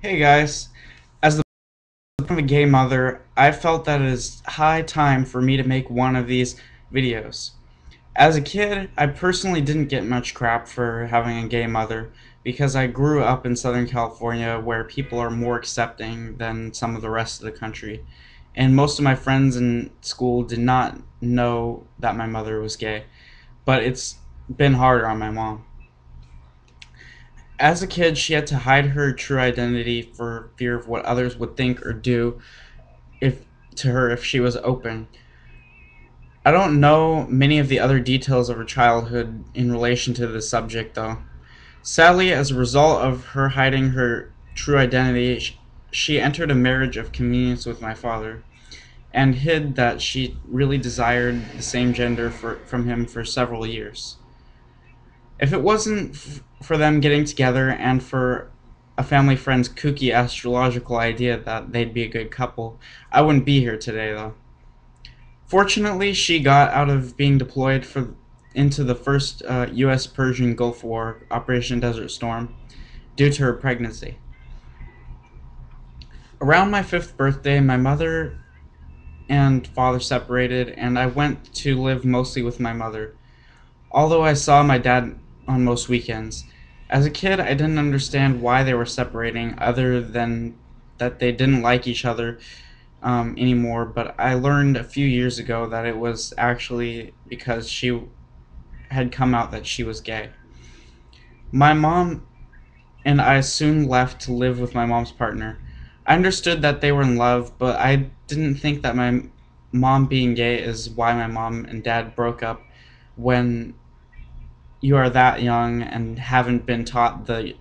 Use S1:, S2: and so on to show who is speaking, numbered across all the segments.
S1: Hey guys, as the from a gay mother, I felt that it is high time for me to make one of these videos. As a kid, I personally didn't get much crap for having a gay mother because I grew up in Southern California where people are more accepting than some of the rest of the country. And most of my friends in school did not know that my mother was gay, but it's been harder on my mom. As a kid, she had to hide her true identity for fear of what others would think or do if to her if she was open. I don't know many of the other details of her childhood in relation to this subject though. Sadly, as a result of her hiding her true identity, she entered a marriage of convenience with my father and hid that she really desired the same gender from him for several years. If it wasn't for them getting together and for a family friend's kooky astrological idea that they'd be a good couple, I wouldn't be here today though. Fortunately, she got out of being deployed into the first U.S. Persian Gulf War, Operation Desert Storm, due to her pregnancy. Around my 5th birthday, my mother and father separated, and I went to live mostly with my mother, although I saw my dad on most weekends. As a kid, I didn't understand why they were separating, other than that they didn't like each other anymore, but I learned a few years ago that it was actually because she had come out that she was gay. My mom and I soon left to live with my mom's partner. I understood that they were in love, but I didn't think that my mom being gay is why my mom and dad broke up when you are that young and haven't been taught the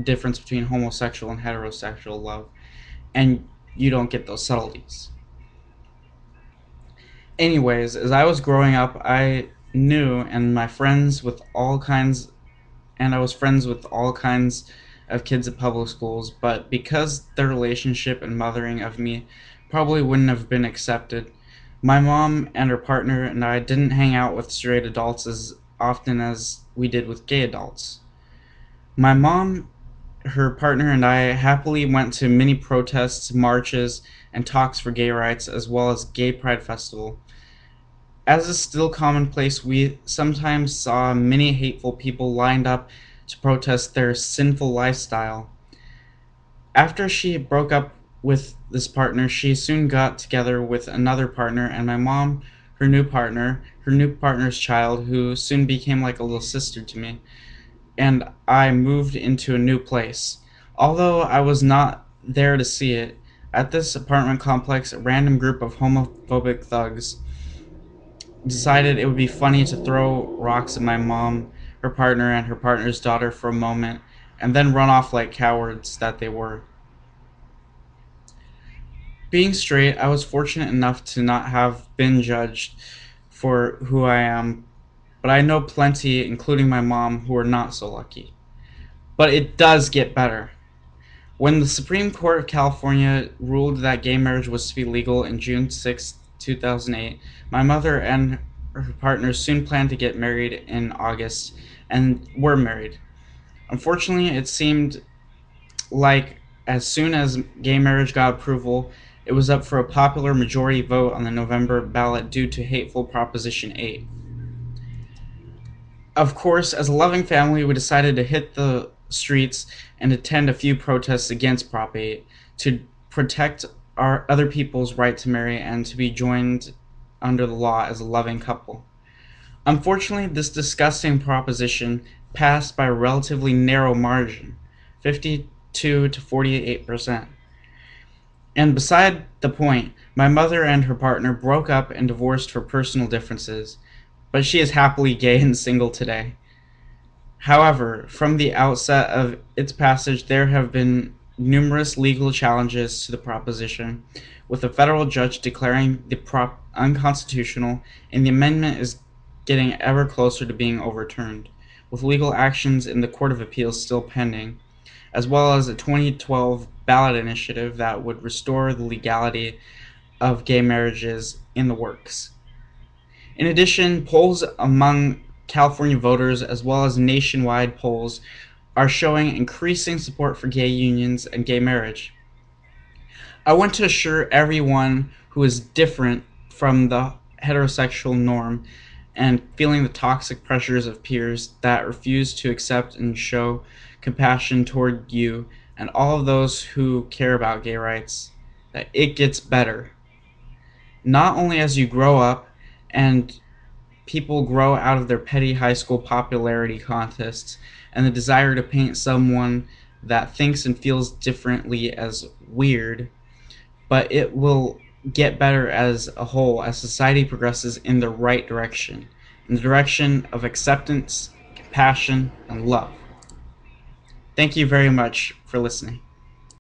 S1: difference between homosexual and heterosexual love, and you don't get those subtleties. Anyways, as I was growing up, I knew and my friends with all kinds and I was friends with all kinds of kids at public schools, but because their relationship and mothering of me probably wouldn't have been accepted, my mom and her partner and I didn't hang out with straight adults as often as we did with gay adults. My mom, her partner, and I happily went to many protests, marches, and talks for gay rights, as well as Gay Pride Festival. As is still commonplace, we sometimes saw many hateful people lined up to protest their sinful lifestyle. After she broke up with this partner, she soon got together with another partner, and my mom, her new partner's child, who soon became like a little sister to me, and I moved into a new place. Although I was not there to see it, at this apartment complex, a random group of homophobic thugs decided it would be funny to throw rocks at my mom, her partner, and her partner's daughter for a moment, and then run off like cowards that they were. Being straight, I was fortunate enough to not have been judged for who I am, but I know plenty, including my mom, who are not so lucky. But it does get better. When the Supreme Court of California ruled that gay marriage was to be legal in June 6, 2008, my mother and her partner soon planned to get married in August and were married. Unfortunately, it seemed like as soon as gay marriage got approval, it was up for a popular majority vote on the November ballot due to hateful Proposition 8. Of course, as a loving family, we decided to hit the streets and attend a few protests against Prop 8 to protect our other people's right to marry and to be joined under the law as a loving couple. Unfortunately, this disgusting proposition passed by a relatively narrow margin, 52 to 48%. And beside the point, my mother and her partner broke up and divorced for personal differences, but she is happily gay and single today. However, from the outset of its passage, there have been numerous legal challenges to the proposition, with a federal judge declaring the prop unconstitutional, and the amendment is getting ever closer to being overturned, with legal actions in the Court of Appeals still pending, as well as a 2012 ballot initiative that would restore the legality of gay marriages in the works. In addition, polls among California voters, as well as nationwide polls, are showing increasing support for gay unions and gay marriage. I want to assure everyone who is different from the heterosexual norm and feeling the toxic pressures of peers that refuse to accept and show compassion toward you and all of those who care about gay rights that it gets better. Not only as you grow up and people grow out of their petty high school popularity contests and the desire to paint someone that thinks and feels differently as weird, but it will get better as a whole as society progresses in the right direction, in the direction of acceptance, compassion, and love. Thank you very much for listening.